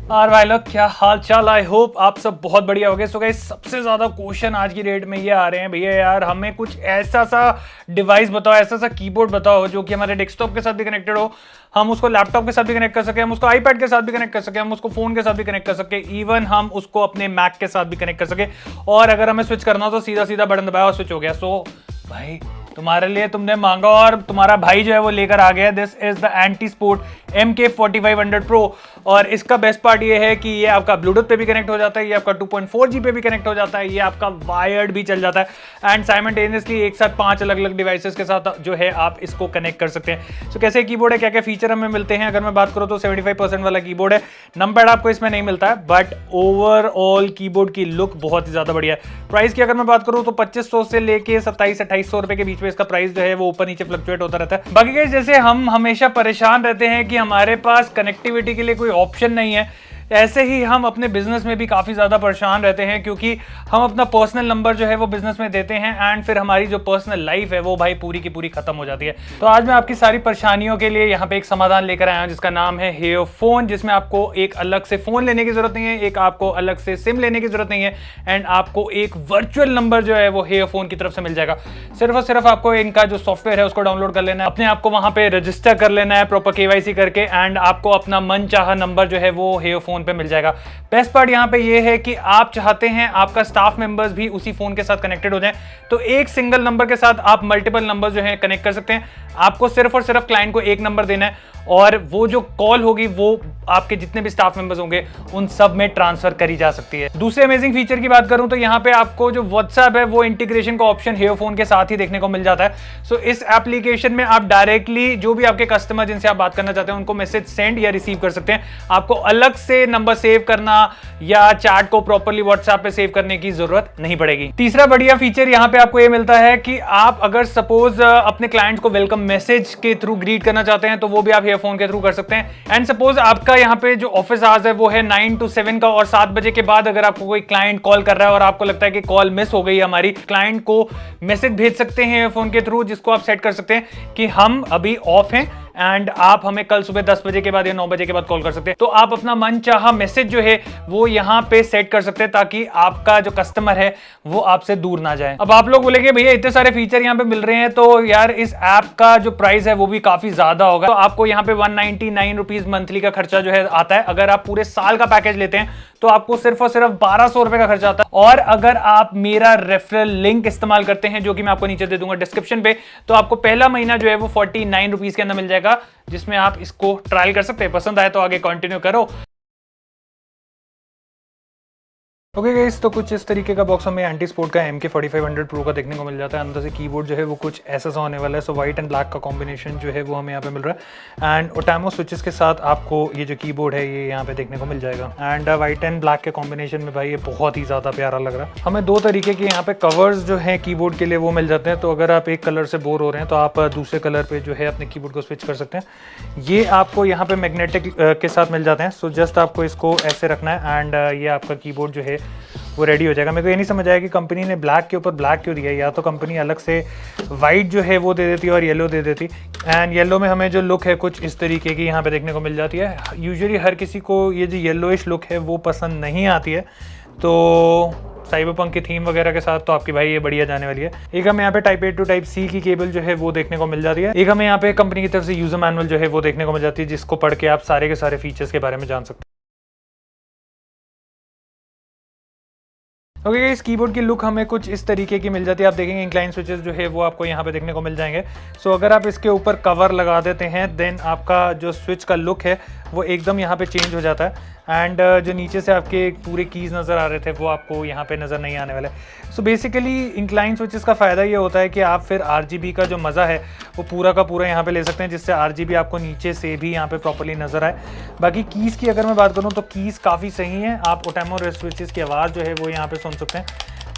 और भाई लोग क्या हाल चाल, आई होप आप सब बहुत बढ़िया हो गए। सो गाइस, सबसे ज्यादा क्वेश्चन आज की डेट में ये आ रहे हैं, भैया यार हमें कुछ ऐसा सा डिवाइस बताओ, ऐसा सा कीबोर्ड बताओ जो कि हमारे डेस्कटॉप के साथ भी कनेक्टेड हो, हम उसको लैपटॉप के साथ भी कनेक्ट कर सके, हम उसको आईपैड के साथ भी कनेक्ट कर सके, हम उसको फोन के साथ भी कनेक्ट कर सके, इवन हम उसको अपने मैक के साथ भी कनेक्ट कर सके, और अगर हमें स्विच करना हो तो सीधा सीधा बटन दबाया और स्विच हो गया। सो भाई तुम्हारे लिए तुमने मांगा और तुम्हारा भाई जो है वो लेकर आ गया। This is the anti sport MK4500 Pro, और इसका बेस्ट पार्ट ये है कि ये आपका ब्लूटूथ पे भी कनेक्ट हो जाता है, ये आपका 2.4G पे भी कनेक्ट हो जाता है, ये आपका वायर्ड भी चल जाता है एंड साइमल्टेनियसली एक साथ 5 अलग अलग डिवाइसेस के साथ जो है आप इसको कनेक्ट कर सकते हैं। सो कैसे कीबोर्ड है, क्या क्या फीचर हमें मिलते हैं, अगर मैं बात करूं तो 75% वाला कीबोर्ड है। नंबर आपको इसमें नहीं मिलता है, बट ओवरऑल कीबोर्ड की लुक बहुत ही ज्यादा बढ़िया है। प्राइस की अगर मैं बात करूं तो 2500 से लेके 2700-2800 रुपए के बीच में इसका प्राइस जो है वो ऊपर नीचे फ्लक्चुएट होता रहता है। बाकी गाइस, जैसे हम हमेशा परेशान रहते हैं कि हमारे पास कनेक्टिविटी के लिए कोई ऑप्शन नहीं है, ऐसे ही हम अपने बिजनेस में भी काफी ज्यादा परेशान रहते हैं क्योंकि हम अपना पर्सनल नंबर जो है वो बिजनेस में देते हैं एंड फिर हमारी जो पर्सनल लाइफ है वो भाई पूरी की पूरी खत्म हो जाती है। तो आज मैं आपकी सारी परेशानियों के लिए यहाँ पे एक समाधान लेकर आया हूँ जिसका नाम है हेयरफोन, जिसमें आपको एक अलग से फोन लेने की जरूरत नहीं है, एक आपको अलग से सिम लेने की जरूरत नहीं है एंड आपको एक वर्चुअल नंबर जो है वो हेयरफोन की तरफ से मिल जाएगा। सिर्फ और सिर्फ आपको इनका जो सॉफ्टवेयर है उसको डाउनलोड कर लेना है, अपने आप को वहां पे रजिस्टर कर लेना है प्रॉपर KYC करके एंड आपको अपना मन चाहा नंबर जो है वो हेयरफोन पे मिल जाएगा। बेस्ट पार्ट यहाँ पे ये है कि आप चाहते हैं आपका स्टाफ मेंबर्स भी उसी फोन के साथ कनेक्टेड हो जाएं, तो एक सिंगल नंबर के साथ आप मल्टीपल नंबर जो है कनेक्ट कर सकते हैं। आपको सिर्फ और सिर्फ क्लाइंट को एक नंबर देना है और वो जो कॉल होगी वो आपके जितने भी स्टाफ मेंबर्स होंगे उन सब में ट्रांसफर करी जा सकती है। दूसरे अमेजिंग फीचर की बात करूं तो यहाँ पे आपको जो WhatsApp है वो इंटीग्रेशन का ऑप्शन हेयरफोन के साथ ही देखने को मिल जाता है। सो इस एप्लीकेशन में आप डायरेक्टली जो भी आपके कस्टमर जिनसे आप बात करना चाहते हैं उनको मैसेज सेंड या रिसीव कर सकते हैं। आपको अलग से नंबर सेव करना या चैट को प्रॉपरली WhatsApp पे सेव करने की जरूरत नहीं पड़ेगी। तीसरा बढ़िया फीचर यहाँ पे आपको ये मिलता है कि आप अगर सपोज अपने क्लाइंट को वेलकम मैसेज के थ्रू ग्रीट करना चाहते हैं तो वो भी आप फोन के थ्रू कर सकते हैं। एंड सपोज आपका यहाँ पे जो ऑफिस आवर्स है वो है 9 to 7 का, और 7 बजे के बाद अगर आपको कोई क्लाइंट कॉल कर रहा है और आपको लगता है कि कॉल मिस हो गई, हमारी क्लाइंट को मैसेज भेज सकते हैं फोन के थ्रू, जिसको आप सेट कर सकते हैं कि हम अभी ऑफ हैं एंड आप हमें कल सुबह 10 बजे के बाद या 9 बजे के बाद कॉल कर सकते हैं। तो आप अपना मन चाहा मैसेज जो है वो यहाँ पे सेट कर सकते हैं ताकि आपका जो कस्टमर है वो आपसे दूर ना जाए। अब आप लोग बोलेंगे भैया इतने सारे फीचर यहाँ पे मिल रहे हैं तो यार इस ऐप का जो प्राइस है वो भी काफी ज्यादा होगा। तो आपको यहाँ पे 199 रुपीज मंथली का खर्चा जो है आता है। अगर आप पूरे साल का पैकेज लेते हैं तो आपको सिर्फ और सिर्फ 1200 रुपए का खर्चा आता है, और अगर आप मेरा रेफरल लिंक इस्तेमाल करते हैं जो कि मैं आपको नीचे दे दूंगा डिस्क्रिप्शन पे, तो आपको पहला महीना जो है वो 49 रुपीज के अंदर मिल जाएगा, जिसमें आप इसको ट्रायल कर सकते हैं। पसंद आए तो आगे कंटिन्यू करो। ओके गाइस, तो कुछ इस तरीके का बॉक्स हमें एंटी स्पोर्ट का MK4500 Pro का देखने को मिल जाता है। अंदर से कीबोर्ड जो है वो कुछ ऐसा सा होने वाला है। सो व्हाइट एंड ब्लैक का कॉम्बिनेशन जो है वो हमें यहाँ पे मिल रहा है एंड ओटामो स्विचेस के साथ आपको ये जो कीबोर्ड है ये यहाँ पे देखने को मिल जाएगा। एंड व्हाइट एंड ब्लैक के कॉम्बिनेशन में भाई ये बहुत ही ज़्यादा प्यारा लग रहा है। हमें दो तरीके के यहाँ पे कवर्स जो है कीबोर्ड के लिए वो मिल जाते हैं, तो अगर आप एक कलर से बोर हो रहे हैं तो आप दूसरे कलर पर जो है अपने कीबोर्ड को स्विच कर सकते हैं। ये आपको यहाँ पे मैग्नेटिक के साथ मिल जाते हैं। सो जस्ट आपको इसको ऐसे रखना है एंड ये आपका कीबोर्ड जो है वो रेडी हो जाएगा। मेरे को ये नहीं समझ आया कि कंपनी ने ब्लैक के ऊपर ब्लैक क्यों दिया है, या तो कंपनी अलग से वाइट जो है वो दे देती है और येलो दे देती। एंड येलो में हमें जो लुक है कुछ इस तरीके की यहाँ पे देखने को मिल जाती है। यूजुअली हर किसी को ये जो येलोइश लुक है वो पसंद नहीं आती है, तो साइबरपंक की थीम वगैरह के साथ तो आपकी भाई ये बढ़िया जाने वाली है। एक हमें यहाँ पे type A to type C की केबल जो है वो देखने को मिल जाती है। एक हमें यहाँ पे कंपनी की तरफ से यूजर मैनुअल जो है वो देखने को मिल जाती है, जिसको पढ़ के आप सारे के सारे फीचर्स के बारे में जान सकते हैं। ओके, इस कीबोर्ड की लुक हमें कुछ इस तरीके की मिल जाती है। आप देखेंगे इंक्लाइन स्विचेस जो है वो आपको यहाँ पे देखने को मिल जाएंगे। सो अगर आप इसके ऊपर कवर लगा देते हैं देन आपका जो स्विच का लुक है वो एकदम यहाँ पे चेंज हो जाता है एंड जो नीचे से आपके पूरे कीज नज़र आ रहे थे वो आपको यहाँ पे नज़र नहीं आने वाले। सो बेसिकली इंक्लाइन स्विचेस का फ़ायदा ये होता है कि आप फिर RGB का जो मज़ा है वो पूरा का पूरा यहाँ पे ले सकते हैं, जिससे RGB आपको नीचे से भी यहाँ पे प्रॉपर्ली नज़र आए। बाकी कीज़ की अगर मैं बात करूँ तो कीज़ काफ़ी सही हैं। आप ओटामो स्विचेस की आवाज़ जो है वो यहाँ पे सुन सकते हैं।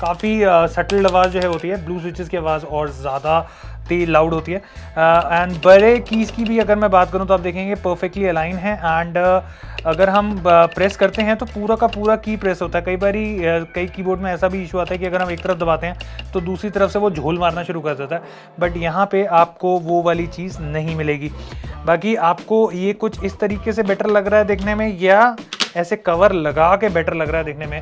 काफ़ी सटल आवाज़ जो है होती है, ब्लू स्विचेस की आवाज़ और ज़्यादा लाउड होती है। एंड बड़े कीज़ की भी अगर मैं बात करूं तो आप देखेंगे परफेक्टली अलाइन है एंड अगर हम प्रेस करते हैं तो पूरा का पूरा की प्रेस होता है। कई बारी कई कीबोर्ड में ऐसा भी इशू आता है कि अगर हम एक तरफ दबाते हैं तो दूसरी तरफ से वो झोल मारना शुरू कर देता है, बट यहाँ पे आपको वो वाली चीज़ नहीं मिलेगी। बाकी आपको ये कुछ इस तरीके से बेटर लग रहा है देखने में, या ऐसे कवर लगा के बेटर लग रहा है देखने में।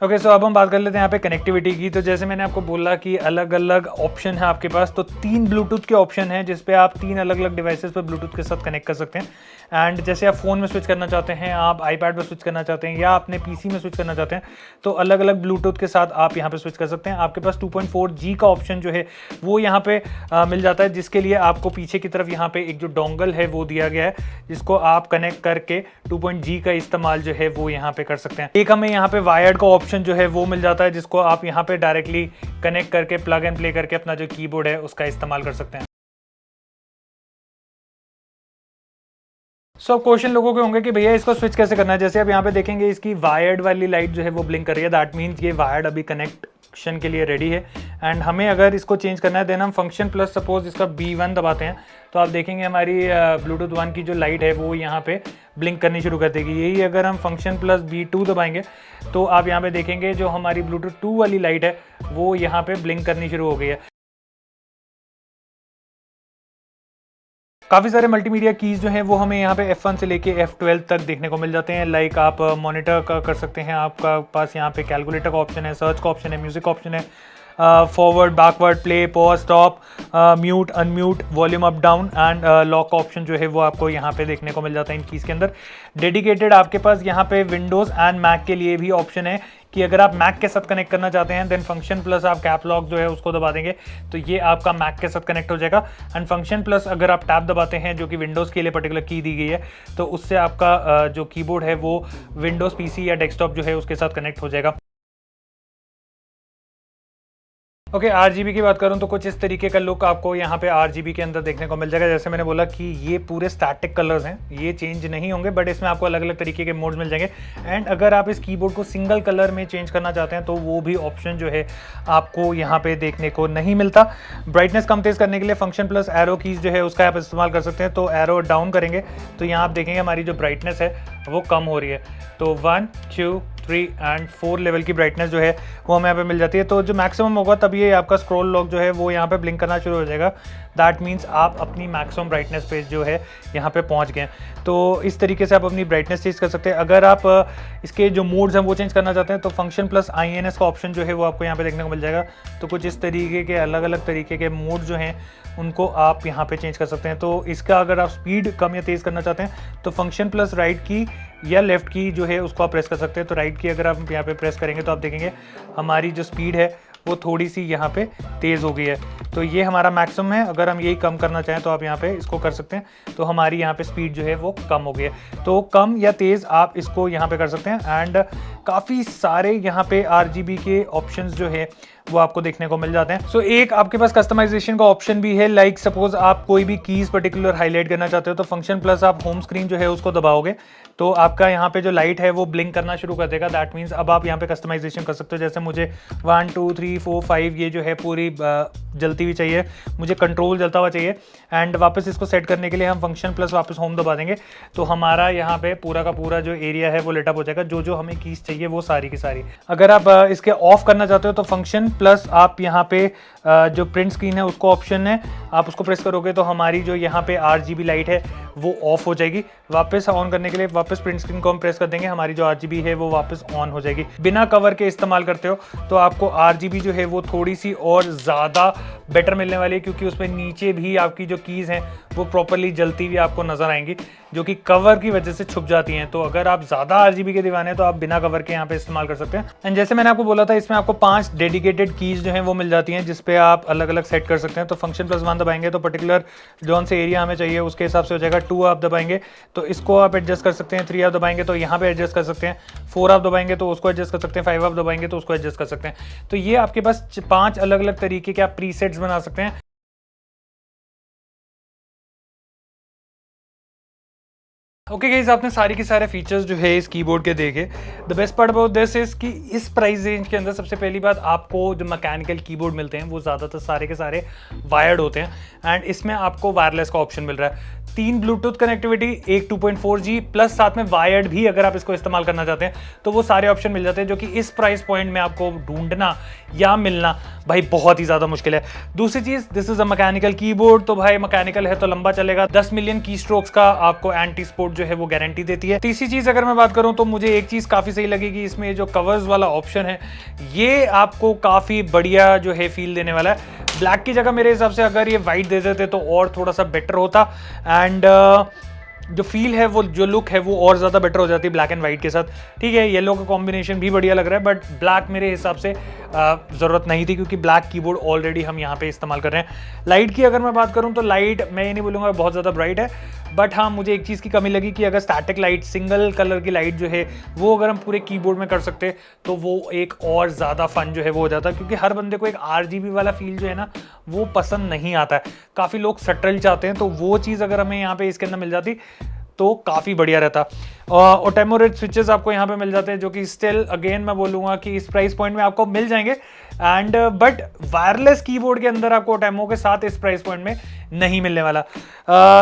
ओके सो अब हम बात कर लेते हैं यहाँ पे कनेक्टिविटी की। तो जैसे मैंने आपको बोला कि अलग अलग ऑप्शन है आपके पास, तो 3 ब्लूटूथ के ऑप्शन हैं जिस पे आप 3 अलग अलग डिवाइसेस पे ब्लूटूथ के साथ कनेक्ट कर सकते हैं। एंड जैसे आप फ़ोन में स्विच करना चाहते हैं, आप आईपैड पे स्विच करना चाहते हैं या अपने पीसी में स्विच करना चाहते हैं, तो अलग अलग ब्लूटूथ के साथ आप यहाँ पे स्विच कर सकते हैं। आपके पास 2.4G का ऑप्शन जो है वो यहाँ पे मिल जाता है, जिसके लिए आपको पीछे की तरफ यहाँ पे एक जो डोंगल है वो दिया गया है, जिसको आप कनेक्ट करके 2.G का इस्तेमाल जो है वो यहाँ पे कर सकते हैं। एक हमें यहाँ पे वायर्ड का ऑप्शन जो है वो मिल जाता है, जिसको आप यहाँ पे डायरेक्टली कनेक्ट करके प्लग एंड प्ले करके अपना जो कीबोर्ड है उसका इस्तेमाल कर सकते हैं। सो क्वेश्चन लोगों के होंगे कि भैया इसको स्विच कैसे करना है। जैसे आप यहाँ पे देखेंगे इसकी वायर्ड वाली लाइट जो है वो ब्लिंक कर रही है, दैट मीन्स ये वायर्ड अभी कनेक्शन के लिए रेडी है। एंड हमें अगर इसको चेंज करना है देन हम फंक्शन प्लस सपोज इसका B1 दबाते हैं, तो आप देखेंगे हमारी ब्लूटूथ 1 की जो लाइट है वो यहाँ पे ब्लिंक करनी शुरू कर देगी। यही अगर हम फंक्शन प्लस B2 दबाएंगे तो आप यहाँ पे देखेंगे जो हमारी ब्लूटूथ 2 वाली लाइट है वो यहाँ पे ब्लिंक करनी शुरू हो गई है। काफ़ी सारे मल्टीमीडिया कीज़ जो हैं वो हमें यहाँ पे F1 से लेके F12 तक देखने को मिल जाते हैं। लाइक आप मॉनिटर का कर सकते हैं, आपका पास यहाँ पे कैलकुलेटर का ऑप्शन है, सर्च का ऑप्शन है, म्यूजिक का ऑप्शन है, forward backward play pause stop mute unmute volume up down and lock का ऑप्शन जो है वो आपको यहाँ पे देखने को मिल जाता है इन कीज़ के अंदर। डेडिकेटेड आपके पास यहाँ पे विंडोज़ एंड मैक के लिए भी ऑप्शन है कि अगर आप मैक के साथ कनेक्ट करना चाहते हैं देन फंक्शन प्लस आप कैप लॉक जो है उसको दबा देंगे तो ये आपका मैक के साथ कनेक्ट हो जाएगा। एंड फंक्शन प्लस अगर आप टैब दबाते हैं जो कि विंडोज़ के लिए पर्टिकुलर की दी गई है, तो उससे आपका जो कीबोर्ड है वो विंडोज़ पीसी या डेस्कटॉप जो है उसके साथ कनेक्ट हो जाएगा। ओके, RGB की बात करूं तो कुछ इस तरीके का लुक आपको यहाँ पे RGB के अंदर देखने को मिल जाएगा। जैसे मैंने बोला कि ये पूरे स्टैटिक कलर्स हैं, ये चेंज नहीं होंगे, बट इसमें आपको अलग अलग तरीके के मोड्स मिल जाएंगे। एंड अगर आप इस कीबोर्ड को सिंगल कलर में चेंज करना चाहते हैं तो वो भी ऑप्शन जो है आपको यहाँ पे देखने को नहीं मिलता। ब्राइटनेस कम तेज़ करने के लिए फंक्शन प्लस एरो कीज़ जो है उसका आप इस्तेमाल कर सकते हैं। तो एरो डाउन करेंगे तो यहाँ आप देखेंगे हमारी जो ब्राइटनेस है वो कम हो रही है। तो 1 2 3 एंड 4 लेवल की ब्राइटनेस जो है वो हमें यहाँ पे मिल जाती है। तो जो मैक्सिमम होगा तब ये आपका स्क्रॉल लॉक जो है वो यहाँ पे ब्लिंक करना शुरू हो जाएगा। दैट मीन्स आप अपनी मैक्सिमम ब्राइटनेस पे जो है यहाँ पे पहुँच गए। तो इस तरीके से आप अपनी ब्राइटनेस चेंज कर सकते हैं। अगर आप इसके जो मोड्स हैं वो चेंज करना चाहते हैं तो फंक्शन प्लस INS का ऑप्शन जो है वो आपको यहाँ पे देखने को मिल जाएगा। तो कुछ इस तरीके के अलग अलग तरीके के मोड जो हैं उनको आप यहाँ पे चेंज कर सकते हैं। तो इसका अगर आप स्पीड कम या तेज़ करना चाहते हैं तो फंक्शन प्लस राइट की या लेफ्ट की जो है उसको आप प्रेस कर सकते हैं। तो राइट की अगर आप यहाँ पे प्रेस करेंगे तो आप देखेंगे हमारी जो स्पीड है वो थोड़ी सी यहाँ पे तेज़ हो गई है। तो ये हमारा मैक्सिमम है। अगर हम यही कम करना चाहें तो आप यहाँ पे इसको कर सकते हैं। तो हमारी यहाँ पे स्पीड जो है वो कम हो गई है। तो कम या तेज़ आप इसको यहाँ पे कर सकते हैं। एंड काफ़ी सारे यहाँ पे RGB के ऑप्शंस जो है वो आपको देखने को मिल जाते हैं। सो एक आपके पास कस्टमाइजेशन का ऑप्शन भी है। लाइक सपोज आप कोई भी कीज़ पर्टिकुलर हाईलाइट करना चाहते हो तो फंक्शन प्लस आप होम स्क्रीन जो है उसको दबाओगे तो आपका यहाँ पे जो लाइट है वो ब्लिंक करना शुरू कर देगा। दैट मीन्स अब आप यहाँ पे कस्टमाइजेशन कर सकते हो। जैसे मुझे 1 2 3 4 5 ये जो है पूरी जलती हुई चाहिए, मुझे कंट्रोल जलता हुआ चाहिए। एंड वापस इसको सेट करने के लिए हम फंक्शन प्लस वापस होम दबा देंगे तो हमारा यहाँ पे पूरा का पूरा जो एरिया है वो लाइट अप हो जाएगा। जो जो हमें कीज़ चाहिए वो सारी की सारी। अगर आप इसके ऑफ करना चाहते हो तो फंक्शन प्लस आप यहाँ पे जो प्रिंट स्क्रीन है उसको ऑप्शन है, आप उसको प्रेस करोगे तो हमारी जो यहाँ पे RGB लाइट है वो ऑफ हो जाएगी। वापस ऑन करने के लिए वापस प्रिंट स्क्रीन को हम प्रेस कर देंगे, हमारी जो RGB है वो वापस ऑन हो जाएगी। बिना कवर के इस्तेमाल करते हो तो आपको RGB जो है वो थोड़ी सी और ज़्यादा बेटर मिलने वाली है, क्योंकि उसमें नीचे भी आपकी जो कीज़ हैं वो प्रॉपरली जलती हुई आपको नज़र आएंगी, जो कि कवर की वजह से छुप जाती हैं। तो अगर आप ज़्यादा RGB के दीवाने हैं तो आप बिना कवर के यहाँ पे इस्तेमाल कर सकते हैं। एंड जैसे मैंने आपको बोला था इसमें आपको 5 डेडिकेटेड कीज़ जो हैं वो मिल जाती हैं, जिस पे आप अलग अलग सेट कर सकते हैं। तो फंक्शन प्लस 1 दबाएंगे तो पर्टिकुलर जोन से एरिया हमें चाहिए उसके हिसाब से हो जाएगा। 2 आप दबाएंगे तो इसको आप एडजस्ट कर सकते हैं। 3 आप दबाएंगे तो यहाँ पे एडजस्ट कर सकते हैं। 4 आप दबाएंगे तो उसको एडजस्ट कर सकते हैं। 5 आप दबाएंगे तो उसको एडजस्ट कर सकते हैं। तो ये आपके पास 5 अलग अलग तरीके के आप प्रीसेट्स बना सकते हैं। ओके गाइस, आपने सारी के सारे फीचर्स जो है इस कीबोर्ड के देखे। The best part about this is कि इस प्राइस रेंज के अंदर सबसे पहली बात आपको जो मैकेनिकल कीबोर्ड मिलते हैं वो ज़्यादातर सारे के सारे वायर्ड होते हैं एंड इसमें आपको वायरलेस का ऑप्शन मिल रहा है। 3 ब्लूटूथ कनेक्टिविटी, एक 2.4G प्लस साथ में वायर्ड भी अगर आप इसको इस्तेमाल करना चाहते हैं तो वो सारे ऑप्शन मिल जाते हैं, जो कि इस प्राइस पॉइंट में आपको ढूंढना या मिलना भाई बहुत ही ज्यादा मुश्किल है। दूसरी चीज, this is a mechanical keyboard, तो भाई मैकेनिकल है तो लंबा चलेगा। 10 मिलियन की स्ट्रोक्स का आपको एंटी स्पोर्ट जो है वो गारंटी देती है। तीसरी चीज अगर मैं बात करूं तो मुझे एक चीज काफी सही लगेगी, इसमें जो कवर्स वाला ऑप्शन है ये आपको काफी बढ़िया जो है फील देने वाला है। ब्लैक की जगह मेरे हिसाब से अगर ये वाइट दे देते तो और थोड़ा सा बेटर होता, एंड जो फील है वो, जो लुक है वो और ज़्यादा बेटर हो जाती है ब्लैक एंड वाइट के साथ। ठीक है, येलो का कॉम्बिनेशन भी बढ़िया लग रहा है, बट ब्लैक मेरे हिसाब से ज़रूरत नहीं थी, क्योंकि ब्लैक कीबोर्ड ऑलरेडी हम यहाँ पे इस्तेमाल कर रहे हैं। लाइट की अगर मैं बात करूँ तो लाइट मैं ये नहीं बोलूँगा बहुत ज़्यादा ब्राइट है, बट हाँ मुझे एक चीज़ की कमी लगी कि अगर स्टैटिक लाइट, सिंगल कलर की लाइट जो है वो अगर हम पूरे कीबोर्ड में कर सकते तो वो एक और ज़्यादा फन जो है वो हो जाता, क्योंकि हर बंदे को एक RGB वाला फील जो है ना वो पसंद नहीं आता है। काफ़ी लोग सटल चाहते हैं, तो वो चीज़ अगर हमें यहाँ पे इसके अंदर मिल जाती तो काफ़ी बढ़िया रहता। और टेमोरेड स्विचेस आपको यहाँ पे मिल जाते हैं, जो कि स्टिल अगेन मैं बोलूँगा कि इस प्राइस पॉइंट में आपको मिल जाएंगे, एंड बट वायरलेस कीबोर्ड के अंदर आपको टेमो के साथ इस प्राइस पॉइंट में नहीं मिलने वाला।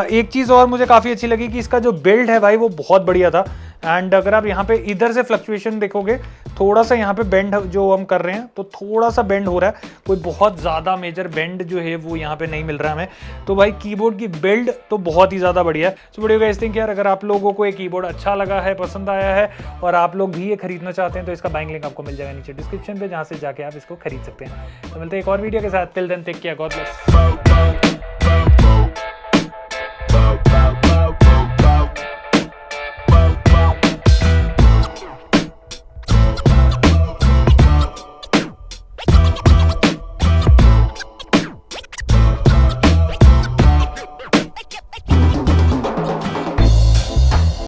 एक चीज़ और मुझे काफ़ी अच्छी लगी कि इसका जो बिल्ड है भाई वो बहुत बढ़िया था, एंड अगर आप यहाँ पे इधर से फ्लक्चुएशन देखोगे, थोड़ा सा यहाँ पे बेंड जो हम कर रहे हैं तो थोड़ा सा बेंड हो रहा है, कोई बहुत ज़्यादा मेजर बेंड जो है वो यहाँ पे नहीं मिल रहा है हमें। तो भाई कीबोर्ड की बिल्ड तो बहुत ही ज़्यादा बढ़िया है। सो वीडियो गाइस थिंक यार, अगर आप लोगों को ये कीबोर्ड अच्छा लगा है, पसंद आया है और आप लोग भी ये खरीदना चाहते हैं तो इसका बाइंग लिंक आपको मिल जाएगा नीचे डिस्क्रिप्शन पे, जहाँ से जाके आप इसको खरीद सकते हैं। तो मिलते हैं एक और वीडियो के साथ, till then take care, God bless.